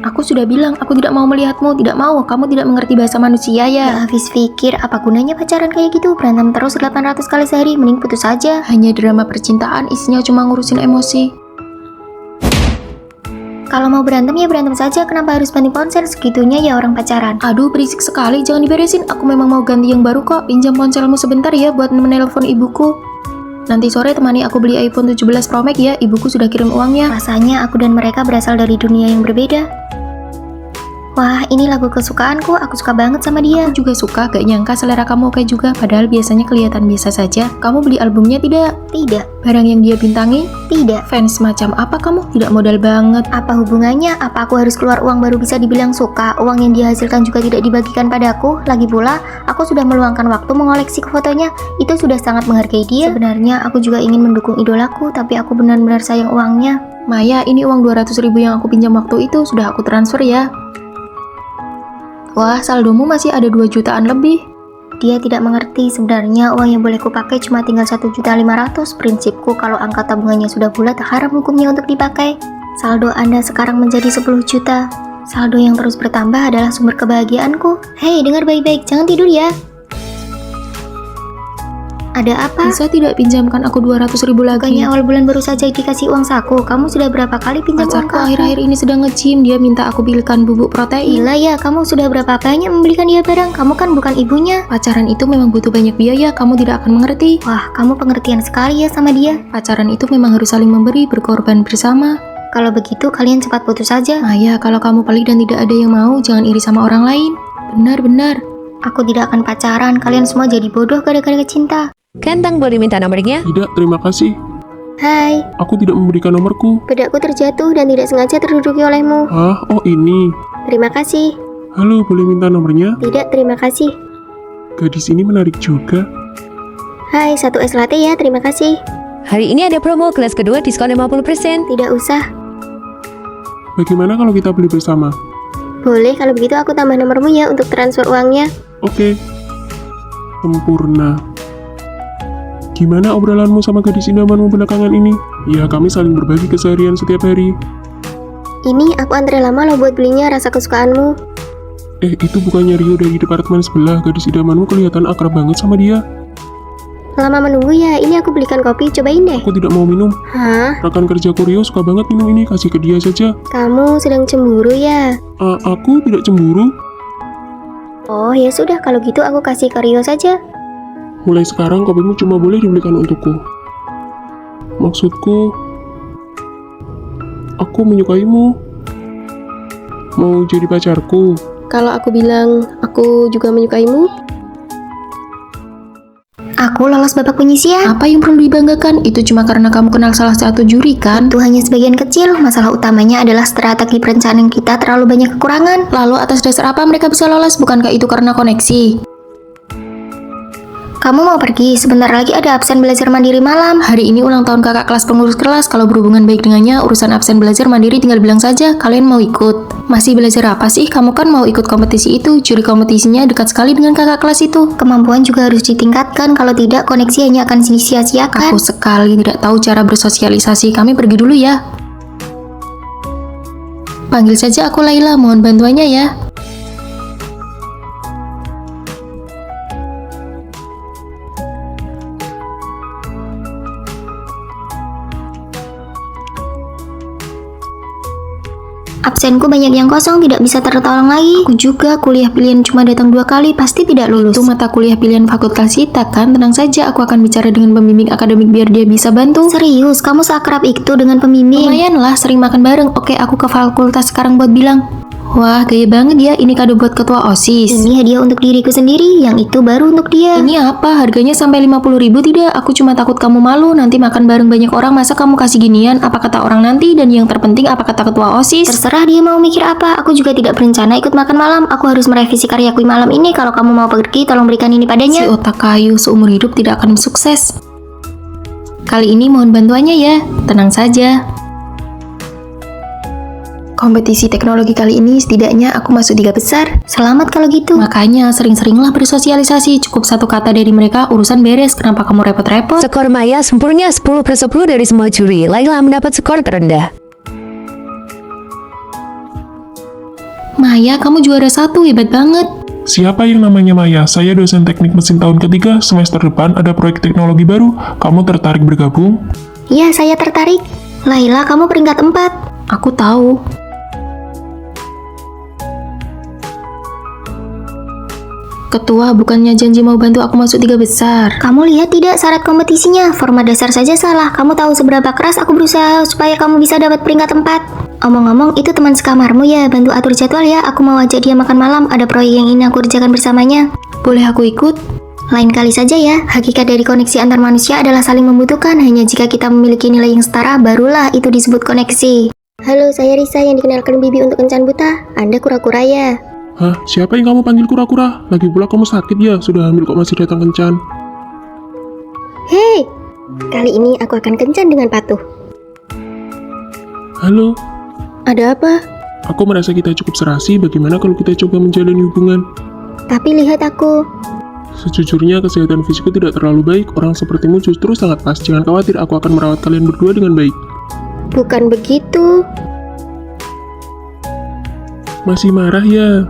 Aku sudah bilang, aku tidak mau melihatmu. Tidak mau, kamu tidak mengerti bahasa manusia ya. Habis pikir, apa gunanya pacaran kayak gitu? Berantem terus 800 kali sehari, mending putus aja. Hanya drama percintaan, isinya cuma ngurusin emosi. Kalau mau berantem ya berantem saja, kenapa harus banting ponsel? Segitunya ya orang pacaran. Aduh, berisik sekali, jangan diberesin. Aku memang mau ganti yang baru kok. Pinjam ponselmu sebentar ya buat menelpon ibuku. Nanti sore temani aku beli iPhone 17 Pro Max ya, ibuku sudah kirim uangnya. Rasanya aku dan mereka berasal dari dunia yang berbeda. Wah, ini lagu kesukaanku, aku suka banget sama dia. Aku juga suka, gak nyangka selera kamu oke juga, padahal biasanya kelihatan biasa saja. Kamu beli albumnya tidak? Tidak. Barang yang dia bintangi? Tidak. Fans macam apa kamu? Tidak modal banget. Apa hubungannya? Apa aku harus keluar uang baru bisa dibilang suka? Uang yang dihasilkan juga tidak dibagikan padaku. Lagi pula, aku sudah meluangkan waktu mengoleksi fotonya. Itu sudah sangat menghargai dia. Sebenarnya aku juga ingin mendukung idolaku, tapi aku benar-benar sayang uangnya. Maya, ini uang 200.000 yang aku pinjam waktu itu sudah aku transfer ya. Wah, saldomu masih ada 2 jutaan lebih. Dia tidak mengerti, sebenarnya uang yang boleh kupakai cuma tinggal 1.500.000. Prinsipku kalau angka tabungannya sudah bulat, haram hukumnya untuk dipakai. Saldo Anda sekarang menjadi 10 juta. Saldo yang terus bertambah adalah sumber kebahagiaanku. Hei, dengar baik-baik, jangan tidur ya. Ada apa? Bisa tidak pinjamkan aku 200.000 lagi? Bukannya awal bulan baru saja dikasih uang saku. Kamu sudah berapa kali pinjam uang Pacarku ke aku? akhir-akhir ini sedang nge-gym, dia minta aku belikan bubuk protein. Gila ya, kamu sudah berapa banyak membelikan dia barang? Kamu kan bukan ibunya. Pacaran itu memang butuh banyak biaya, kamu tidak akan mengerti. Wah, kamu pengertian sekali ya sama dia. Pacaran itu memang harus saling memberi, berkorban bersama. Kalau begitu kalian cepat putus saja. Maya, kalau kamu pelit dan tidak ada yang mau, jangan iri sama orang lain. Benar-benar. Aku tidak akan pacaran, kalian semua jadi bodoh gara-gara cinta. Kentang boleh minta nomornya? Tidak, terima kasih. Hai, Aku tidak memberikan nomorku. bedakku terjatuh dan tidak sengaja terduduki olehmu. Ah, oh ini. Terima kasih. Halo, boleh minta nomornya? Tidak, terima kasih. Gadis ini menarik juga. Hai, 1 es latte ya, terima kasih. Hari ini ada promo kelas kedua diskon 50%. Tidak usah. Bagaimana kalau kita beli bersama? Boleh, kalau begitu aku tambah nomormu ya untuk transfer uangnya. Oke. Sempurna. Gimana obrolanmu sama gadis idamanmu belakangan ini? Ya, kami saling berbagi keseharian setiap hari. Ini aku antre lama loh buat belinya rasa kesukaanmu. Itu bukannya Rio dari departemen sebelah. Gadis idamanmu kelihatan akrab banget sama dia. Lama menunggu ya, ini aku belikan kopi, cobain deh. Aku tidak mau minum. Hah? Rekan kerjaku Rio suka banget minum ini, kasih ke dia saja. Kamu sedang cemburu ya? Aku tidak cemburu. Oh ya sudah, kalau gitu aku kasih ke Rio saja. Mulai sekarang kopimu cuma boleh dibelikan untukku. Maksudku, aku menyukaimu. Mau jadi pacarku? Kalau aku bilang, aku juga menyukaimu, Aku lolos babak penyisian. apa yang perlu dibanggakan? Itu cuma karena kamu kenal salah satu juri kan? Itu hanya sebagian kecil, masalah utamanya adalah strategi perencanaan kita terlalu banyak kekurangan. Lalu atas dasar apa mereka bisa lolos? Bukankah itu karena koneksi? Kamu mau pergi, sebentar lagi ada absen belajar mandiri malam. Hari ini ulang tahun kakak kelas pengurus kelas. Kalau berhubungan baik dengannya, urusan absen belajar mandiri tinggal bilang saja, kalian mau ikut. Masih belajar apa sih? Kamu kan mau ikut kompetisi itu. Juri kompetisinya dekat sekali dengan kakak kelas itu. Kemampuan juga harus ditingkatkan, kalau tidak koneksi hanya akan sia-siakan. Aku sekali tidak tahu cara bersosialisasi. Kami pergi dulu ya. Panggil saja aku Laila, mohon bantuannya ya. Absenku banyak yang kosong, tidak bisa tertolong lagi. Aku juga kuliah pilihan cuma datang 2 kali, pasti tidak lulus. Itu mata kuliah pilihan fakultas kita kan? Tenang saja, aku akan bicara dengan pembimbing akademik biar dia bisa bantu. Serius, kamu seakrab itu dengan pembimbing? Lumayan lah, sering makan bareng. Oke, aku ke fakultas sekarang buat bilang. Wah, gaya banget ya, ini kado buat ketua OSIS. Ini hadiah untuk diriku sendiri, yang itu baru untuk dia. Ini apa? Harganya sampai 50.000 tidak? Aku cuma takut kamu malu, nanti makan bareng banyak orang, masa kamu kasih ginian? Apa kata orang nanti? Dan yang terpenting, apa kata ketua OSIS? Terserah dia mau mikir apa, aku juga tidak berencana ikut makan malam. Aku harus merevisi karyaku malam ini, kalau kamu mau pergi, tolong berikan ini Si padanya. otak kayu seumur hidup tidak akan sukses. Kali ini mohon bantuannya ya, tenang saja. Kompetisi teknologi kali ini setidaknya aku masuk 3 besar. Selamat kalau gitu. Makanya sering-seringlah bersosialisasi. Cukup satu kata dari mereka, urusan beres. Kenapa kamu repot-repot? Skor Maya sempurna 10/10 dari semua juri. Laila mendapat skor terendah. Maya, kamu juara 1, hebat banget. Siapa yang namanya Maya? Saya dosen teknik mesin tahun ketiga, semester depan ada proyek teknologi baru. Kamu tertarik bergabung? Ya, saya tertarik. Laila, kamu peringkat 4. Aku tahu. Ketua, bukannya janji mau bantu aku masuk 3 besar. Kamu lihat tidak syarat kompetisinya? Format dasar saja salah. Kamu tahu seberapa keras aku berusaha supaya kamu bisa dapat peringkat 4. Omong-omong, itu teman sekamarmu ya. Bantu atur jadwal ya. Aku mau ajak dia makan malam. Ada proyek yang ingin aku kerjakan bersamanya. Boleh aku ikut? Lain kali saja ya. Hakikat dari koneksi antar manusia adalah saling membutuhkan. Hanya jika kita memiliki nilai yang setara, barulah itu disebut koneksi. Halo, saya Risa yang dikenalkan Bibi untuk kencan buta. Anda kura-kura ya? Hah? Siapa yang kamu panggil kura-kura? Lagi pula kamu sakit ya? Sudah hamil kok masih datang kencan? Hei, kali ini aku akan kencan dengan patuh. Halo? Ada apa? Aku merasa kita cukup serasi, bagaimana kalau kita coba menjalani hubungan? Tapi lihat aku. Sejujurnya kesehatan fisikku tidak terlalu baik, orang sepertimu justru sangat pas. Jangan khawatir, aku akan merawat kalian berdua dengan baik. Bukan begitu. Masih marah ya?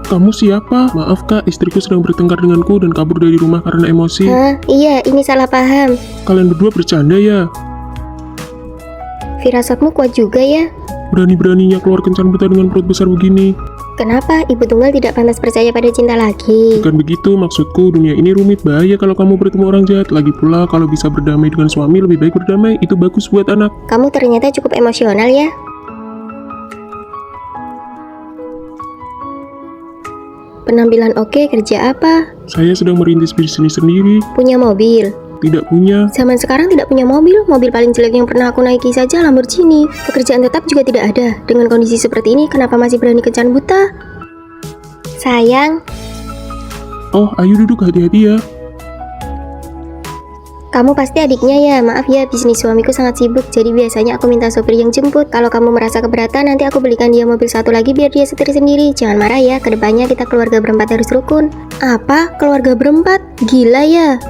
Kamu siapa? Maaf kak, istriku sedang bertengkar denganku dan kabur dari rumah karena emosi. Hah? Iya, ini salah paham. Kalian berdua bercanda ya? Firasatmu kuat juga ya. Berani-beraninya keluar kencan buta dengan perut besar begini. Kenapa ibu tunggal tidak pantas percaya pada cinta lagi? Bukan begitu, maksudku dunia ini rumit, bahaya kalau kamu bertemu orang jahat. Lagi pula kalau bisa berdamai dengan suami, lebih baik berdamai, itu bagus buat anak. Kamu ternyata cukup emosional ya. Penampilan oke, kerja apa? Saya sedang merintis bisnis sendiri. Punya mobil? Tidak punya. Zaman sekarang tidak punya mobil. Mobil paling jelek yang pernah aku naiki saja Lamborghini. Pekerjaan tetap juga tidak ada. Dengan kondisi seperti ini, kenapa masih berani kencan buta? Sayang, Oh, ayo duduk, hati-hati ya. kamu pasti adiknya ya. Maaf ya, bisnis suamiku sangat sibuk. Jadi biasanya aku minta sopir yang jemput. Kalau kamu merasa keberatan, nanti aku belikan dia mobil satu lagi biar dia setir sendiri. Jangan marah ya, kedepannya kita keluarga berempat harus rukun. Apa? Keluarga berempat? Gila ya.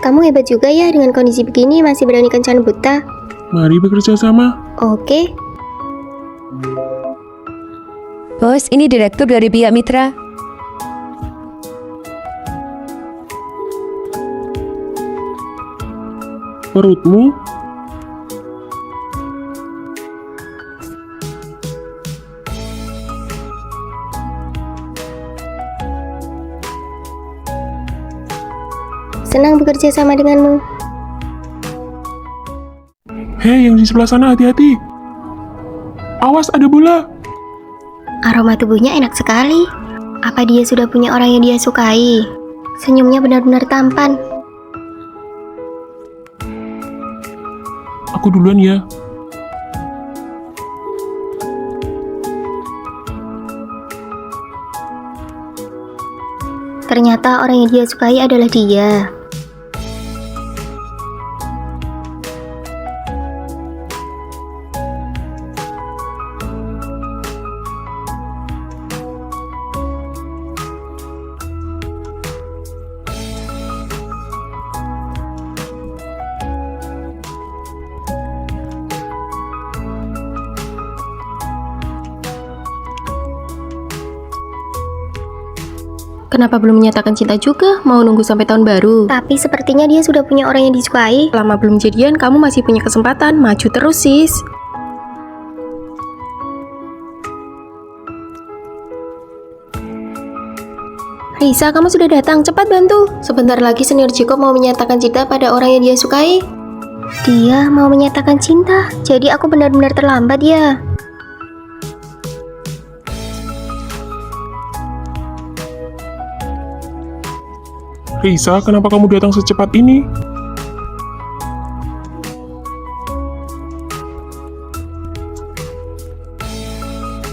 Kamu hebat juga ya, dengan kondisi begini masih berani kencan buta. Mari bekerja sama. Oke. Bos, ini direktur dari pihak mitra. Perutmu? Senang bekerja sama denganmu. Hei, yang di sebelah sana hati-hati. Awas, ada bola. Aroma tubuhnya enak sekali. Apa dia sudah punya orang yang dia sukai? Senyumnya benar-benar tampan. Aku duluan ya. Ternyata orang yang dia sukai adalah dia. Kenapa belum menyatakan cinta juga? Mau nunggu sampai tahun baru? Tapi sepertinya dia sudah punya orang yang disukai. Lama belum jadian, kamu masih punya kesempatan. Maju terus, sis. Risa, kamu sudah datang. Cepat bantu. Sebentar lagi senior Jacob mau menyatakan cinta pada orang yang dia sukai. Dia mau menyatakan cinta. Jadi aku benar-benar terlambat ya. Risa, kenapa kamu datang secepat ini?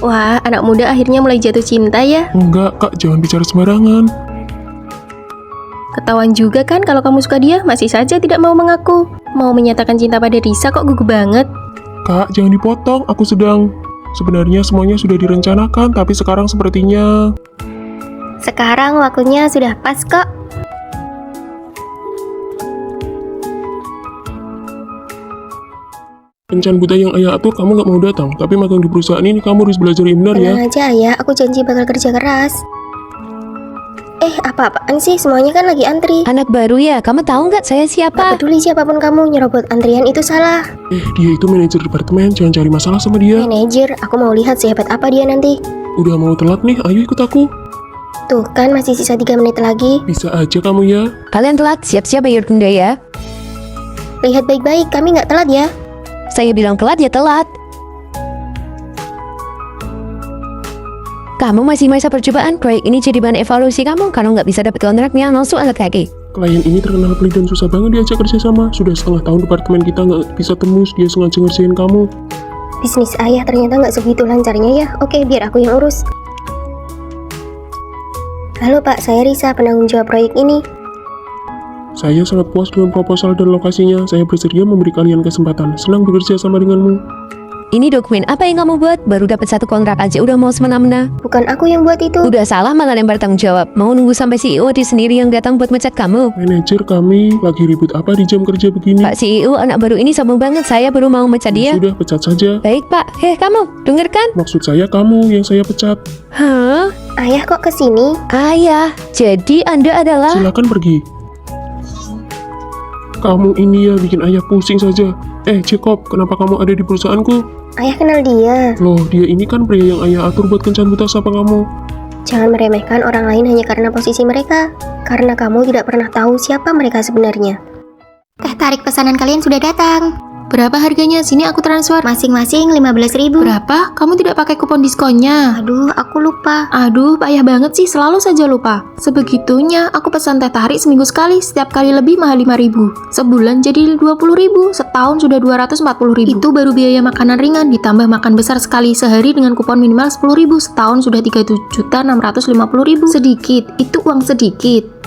Wah, anak muda akhirnya mulai jatuh cinta ya. Enggak, kak, jangan bicara sembarangan. Ketahuan juga kan kalau kamu suka dia, masih saja tidak mau mengaku. Mau menyatakan cinta pada Risa kok gugup banget. Kak, jangan dipotong, aku sedang... Sebenarnya semuanya sudah direncanakan, tapi sekarang sepertinya... Sekarang waktunya sudah pas kok. Kencan buta yang ayah atur kamu nggak mau datang, tapi magang di perusahaan ini kamu harus belajar yang benar ya. Tenang aja ayah, aku janji bakal kerja keras. Apa-apaan sih? Semuanya kan lagi antri. Anak baru ya, kamu tahu nggak saya Gak siapa? peduli siapapun kamu, nyerobot antrian itu salah. Dia itu manajer departemen, jangan cari masalah sama dia. Manajer, aku mau lihat sehebat apa dia nanti. Udah mau telat nih, ayo ikut aku. Tuh kan masih sisa 3 menit lagi. Bisa aja kamu ya. Kalian telat, siap-siap bayar denda ya. Lihat baik-baik, kami nggak telat ya. Saya bilang telat ya telat. Kamu masih masa percobaan, proyek ini jadi bahan evaluasi kamu. Kalau nggak bisa dapat kontraknya, langsung angkat kaki. Klien ini terkenal pelit dan susah banget diajak kerja sama. Sudah setengah tahun departemen kita nggak bisa tembus, dia sengaja ngerjain kamu. Bisnis ayah ternyata nggak sebegitu lancarnya ya. Oke, biar aku yang urus. Halo Pak, saya Risa, penanggung jawab proyek ini. Saya sangat puas dengan proposal dan lokasinya. Saya bersedia memberi kalian kesempatan. Senang bekerja sama denganmu. Ini dokumen apa yang kamu buat? Baru dapat 1 kontrak aja udah mau semena-mena. Bukan aku yang buat itu. Udah salah malah lempar tanggung jawab. Mau nunggu sampai CEO dia sendiri yang datang buat mecat kamu. Manajer kami lagi ribut apa di jam kerja begini? Pak CEO anak baru ini sombong banget. Saya baru mau mecat dia. Sudah, pecat saja. Baik Pak. Hei kamu, dengarkan? Maksud saya kamu yang saya pecat. Hah? Ayah kok kesini? Ayah, jadi Anda adalah... Silakan pergi. Kamu ini ya bikin ayah pusing saja. Jacob, kenapa kamu ada di perusahaanku? Ayah kenal dia. Loh, dia ini kan pria yang ayah atur buat kencan buta sama kamu. Jangan meremehkan orang lain hanya karena posisi mereka. Karena kamu tidak pernah tahu siapa mereka sebenarnya. Teh tarik pesanan kalian sudah datang. Berapa harganya? Sini aku transfer. Masing-masing 15.000. Berapa? Kamu tidak pakai kupon diskonnya. Aduh, aku lupa. Aduh, payah banget sih, selalu saja lupa. Sebegitunya, aku pesan teh tarik seminggu sekali, setiap kali lebih mahal 5.000. Sebulan jadi 20.000, setahun sudah 240.000. Itu baru biaya makanan ringan, ditambah makan besar sekali sehari dengan kupon minimal 10.000, setahun sudah 3.650.000. Sedikit, itu uang sedikit.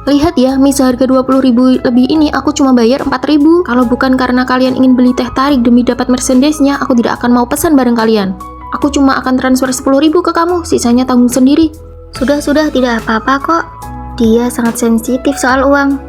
Lihat ya, mie seharga 20.000 lebih ini aku cuma bayar 4.000. Kalau bukan karena kalian ingin beli teh tarik demi dapat merchandise-nya, aku tidak akan mau pesan bareng kalian. Aku cuma akan transfer 10.000 ke kamu, sisanya tanggung sendiri. Sudah, tidak apa-apa kok. Dia sangat sensitif soal uang.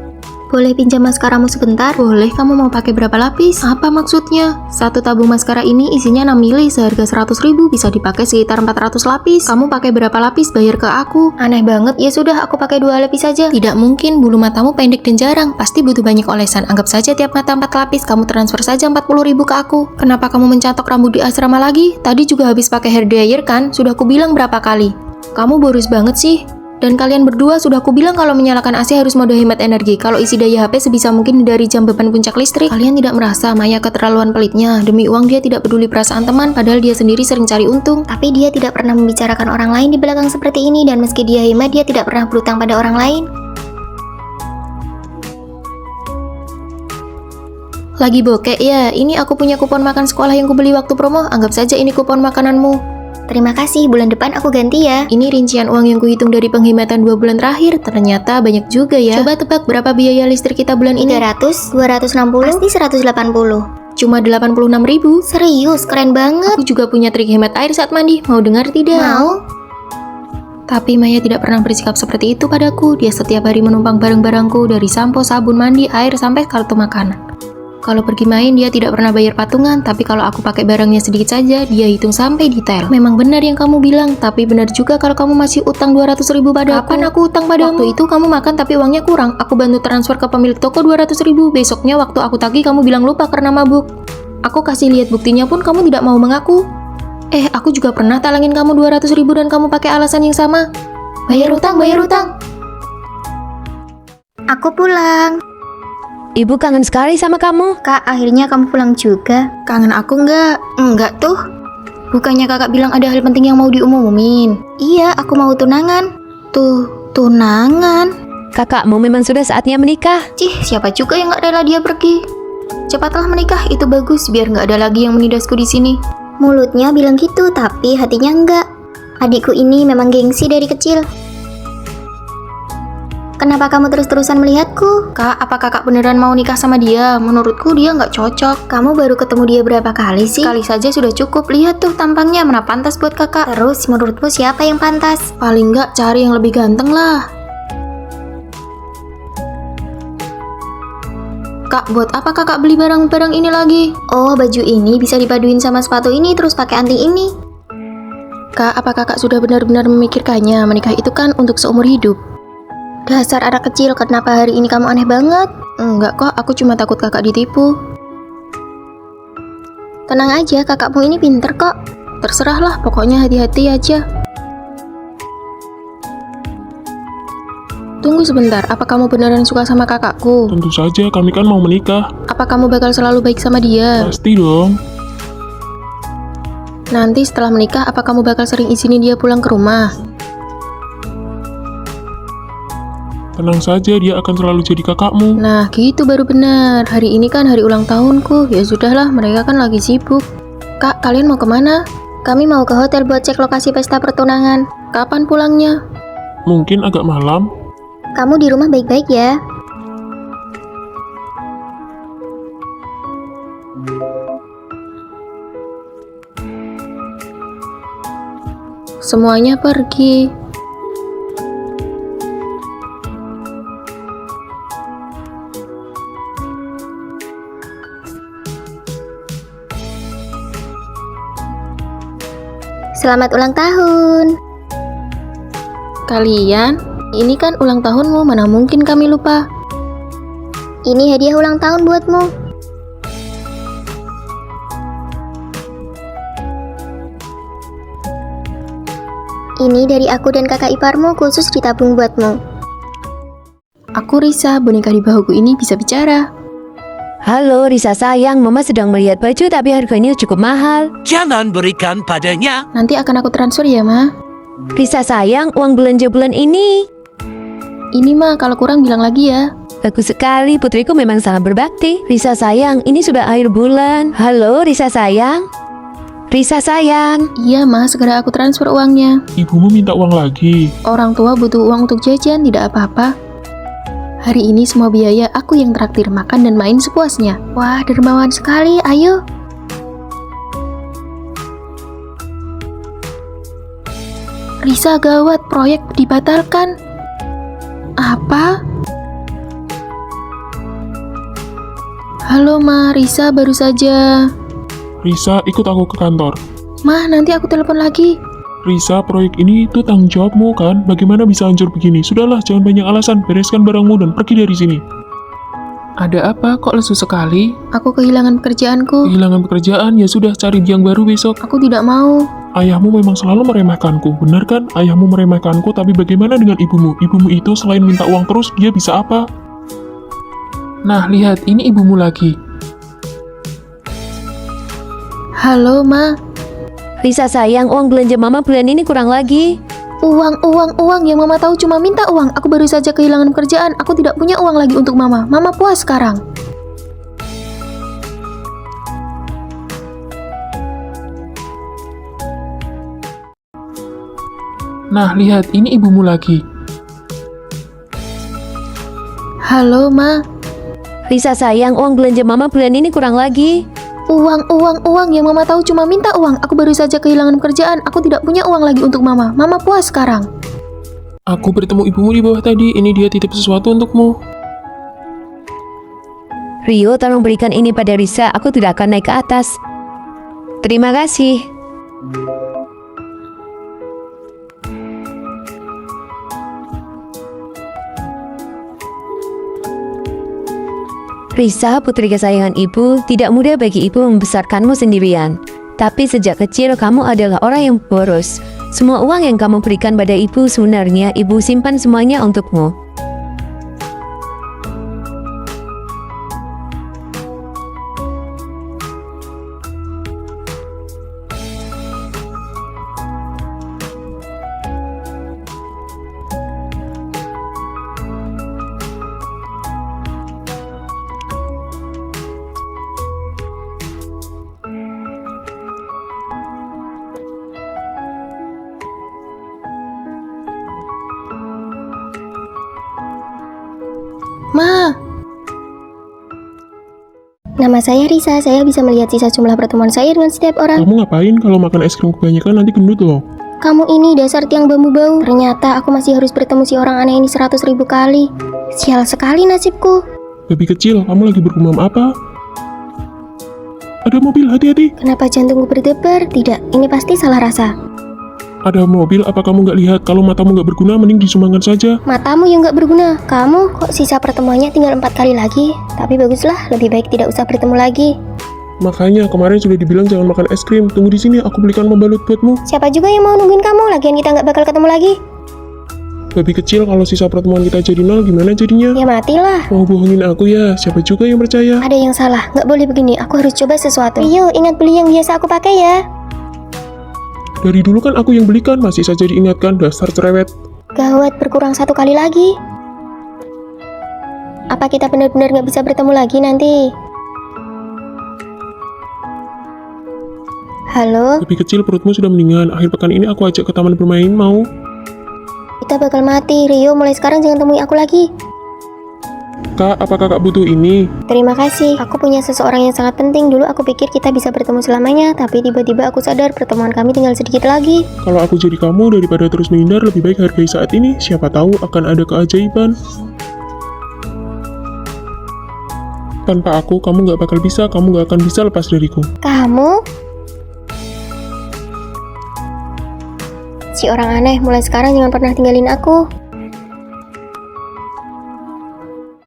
Boleh pinjam maskaramu sebentar? Boleh, kamu mau pakai berapa lapis? Apa maksudnya? Satu tabung maskara ini isinya 6 mili seharga 100.000, bisa dipakai sekitar 400 lapis. Kamu pakai berapa lapis? Bayar ke aku. Aneh banget, ya sudah aku pakai 2 lapis saja. Tidak mungkin, bulu matamu pendek dan jarang. Pasti butuh banyak olesan. Anggap saja tiap mata 4 lapis, kamu transfer saja 40.000 ke aku. Kenapa kamu mencatok rambut di asrama lagi? Tadi juga habis pakai hair dryer kan? Sudah aku bilang berapa kali? Kamu boros banget sih. Dan kalian berdua sudah aku bilang kalau menyalakan AC harus mode hemat energi. Kalau isi daya HP sebisa mungkin dari jam beban puncak listrik. Kalian tidak merasa Maya keterlaluan pelitnya. Demi uang dia tidak peduli perasaan teman, padahal dia sendiri sering cari untung. Tapi dia tidak pernah membicarakan orang lain di belakang seperti ini. Dan meski dia hemat, dia tidak pernah berutang pada orang lain. Lagi bokek ya? Ini aku punya kupon makan sekolah yang kubeli waktu promo. Anggap saja ini kupon makananmu. Terima kasih, bulan depan aku ganti ya. Ini rincian uang yang kuhitung dari penghematan 2 bulan terakhir. Ternyata banyak juga ya. Coba tebak berapa biaya listrik kita bulan ini? 300, 260, pasti 180. Cuma 86.000. Serius, keren banget. Aku juga punya trik hemat air saat mandi. Mau dengar tidak? Mau? Tapi Maya tidak pernah bersikap seperti itu padaku. Dia setiap hari menumpang barang-barangku dari sampo, sabun mandi, air, sampai kartu makanan. Kalau pergi main, dia tidak pernah bayar patungan, tapi kalau aku pakai barangnya sedikit saja, dia hitung sampai detail. Memang benar yang kamu bilang, tapi benar juga kalau kamu masih utang 200.000 padaku. Kapan aku utang padamu? Waktu itu kamu makan tapi uangnya kurang. Aku bantu transfer ke pemilik toko 200.000. Besoknya waktu aku tagih, kamu bilang lupa karena mabuk. Aku kasih lihat buktinya pun kamu tidak mau mengaku. Aku juga pernah talangin kamu 200.000 dan kamu pakai alasan yang sama. Bayar utang, bayar utang. Aku pulang. Ibu kangen sekali sama kamu. Kak, akhirnya kamu pulang juga. Kangen aku nggak? Enggak tuh. Bukannya kakak bilang ada hal penting yang mau diumumin? Iya, aku mau tunangan. Tunangan? Kakakmu memang sudah saatnya menikah. Cih, siapa juga yang nggak rela dia pergi? Cepatlah menikah, itu bagus, biar nggak ada lagi yang menidasku di sini. Mulutnya bilang gitu, tapi hatinya enggak. Adikku ini memang gengsi dari kecil. Kenapa kamu terus-terusan melihatku? Kak, apa kakak beneran mau nikah sama dia? Menurutku dia nggak cocok. Kamu baru ketemu dia berapa kali sih? Sekali saja sudah cukup. Lihat tuh tampangnya, mana pantas buat kakak. Terus menurutmu siapa yang pantas? Paling nggak cari yang lebih ganteng lah. Kak, buat apa kakak beli barang-barang ini lagi? Oh, baju ini bisa dipaduin sama sepatu ini terus pakai anting ini. Kak, apa kakak sudah benar-benar memikirkannya? Menikah itu kan untuk seumur hidup. Dasar anak kecil, kenapa hari ini kamu aneh banget? Enggak kok, aku cuma takut kakak ditipu. Tenang aja, kakakmu ini pinter kok. Terserahlah, pokoknya hati-hati aja. Tunggu sebentar, apa kamu beneran suka sama kakakku? Tentu saja, kami kan mau menikah. Apa kamu bakal selalu baik sama dia? Pasti dong. Nanti setelah menikah, apa kamu bakal sering izinin dia pulang ke rumah? Tenang saja, dia akan selalu jadi kakakmu. Nah, gitu baru benar. Hari ini kan hari ulang tahunku. Ya sudahlah, mereka kan lagi sibuk. Kak, kalian mau kemana? Kami mau ke hotel buat cek lokasi pesta pertunangan. Kapan pulangnya? Mungkin agak malam. Kamu di rumah baik-baik ya. Semuanya pergi. Selamat ulang tahun. Kalian, ini kan ulang tahunmu, mana mungkin kami lupa. Ini hadiah ulang tahun buatmu. Ini dari aku dan kakak iparmu khusus ditabung buatmu. Aku Risa, boneka di bahuku ini bisa bicara. Halo Risa sayang, Mama sedang melihat baju tapi harganya cukup mahal. Jangan berikan padanya. Nanti akan aku transfer ya, Ma. Risa sayang, uang belanja bulan ini. Ini Ma, kalau kurang bilang lagi ya. Bagus sekali, putriku memang sangat berbakti. Risa sayang, ini sudah akhir bulan. Halo Risa sayang. Risa sayang. Iya Ma, segera aku transfer uangnya. Ibumu minta uang lagi. Orang tua butuh uang untuk jajan, tidak apa-apa. Hari ini semua biaya aku yang traktir, makan dan main sepuasnya. Wah, dermawan sekali, ayo. Risa gawat, proyek dibatalkan. Apa? Halo Ma, Risa baru saja. Risa, ikut aku ke kantor. Ma, nanti aku telepon lagi. Risa, proyek ini itu tanggung jawabmu kan? Bagaimana bisa hancur begini? Sudahlah, jangan banyak alasan. Bereskan barangmu dan pergi dari sini. Ada apa? Kok lesu sekali? Aku kehilangan pekerjaanku. Kehilangan pekerjaan? Ya sudah, cari yang baru besok. Aku tidak mau. Ayahmu memang selalu meremehkanku, benar kan? Ayahmu meremehkanku, tapi bagaimana dengan ibumu? Ibumu itu selain minta uang terus, dia bisa apa? Nah, lihat, ini ibumu lagi. Halo Ma. Risa sayang, uang belanja Mama bulan ini kurang lagi. Uang yang Mama tahu cuma minta uang. Aku baru saja kehilangan pekerjaan. Aku tidak punya uang lagi untuk Mama. Mama puas sekarang. Nah, lihat, ini ibumu lagi. Halo Ma. Risa sayang, uang belanja Mama bulan ini kurang lagi. Uang yang Mama tahu cuma minta uang. Aku baru saja kehilangan pekerjaan. Aku tidak punya uang lagi untuk Mama. Mama puas sekarang. Aku bertemu ibumu di bawah tadi. Ini dia titip sesuatu untukmu. Rio, tolong berikan ini pada Risa. Aku tidak akan naik ke atas. Terima kasih. Risa, putri kesayangan ibu, tidak mudah bagi ibu membesarkanmu sendirian. Tapi sejak kecil kamu adalah orang yang boros. Semua uang yang kamu berikan pada ibu sebenarnya ibu simpan semuanya untukmu. Ma. Nama saya Risa, saya bisa melihat sisa jumlah pertemuan saya dengan setiap orang. Kamu ngapain kalau makan es krim kebanyakan nanti gendut loh? Kamu ini dasar tiang bambu bau. Ternyata aku masih harus bertemu si orang aneh ini 100.000 kali. Sial sekali nasibku. Babi kecil, kamu lagi bergumam apa? Ada mobil, hati-hati. Kenapa jantungku berdebar? Tidak, ini pasti salah rasa. Ada mobil, apa kamu nggak lihat? Kalau matamu nggak berguna, mending disumbangkan saja. Matamu yang gak berguna. Kamu kok sisa pertemuannya tinggal 4 kali lagi? Tapi baguslah, lebih baik tidak usah bertemu lagi. Makanya kemarin sudah dibilang jangan makan es krim. Tunggu di sini, aku belikan pembalut buatmu. Siapa juga yang mau nungguin kamu? Lagian kita nggak bakal ketemu lagi. Babi kecil, kalau sisa pertemuan kita jadi nol, gimana jadinya? Ya matilah. Mau bohongin aku ya? Siapa juga yang percaya? Ada yang salah, nggak boleh begini. Aku harus coba sesuatu. Rio, ingat beli yang biasa aku pakai ya. Dari dulu kan aku yang belikan, masih saja diingatkan, dasar cerewet. Gawat, berkurang 1 kali lagi. Apa kita benar-benar nggak bisa bertemu lagi nanti? Halo, Babi kecil, perutmu sudah mendingan. Akhir pekan ini aku ajak ke taman bermain, mau? kita bakal mati. Rio, mulai sekarang jangan temui aku lagi. Kak, apa kakak butuh ini? Terima kasih. Aku punya seseorang yang sangat penting. Dulu aku pikir kita bisa bertemu selamanya, tapi tiba-tiba aku sadar pertemuan kami tinggal sedikit lagi. Kalau aku jadi kamu, daripada terus menghindar, lebih baik hargai saat ini. Siapa tahu akan ada keajaiban. Tanpa aku, kamu gak bakal bisa. Kamu gak akan bisa lepas dariku. Kamu? Si orang aneh, mulai sekarang jangan pernah tinggalin aku.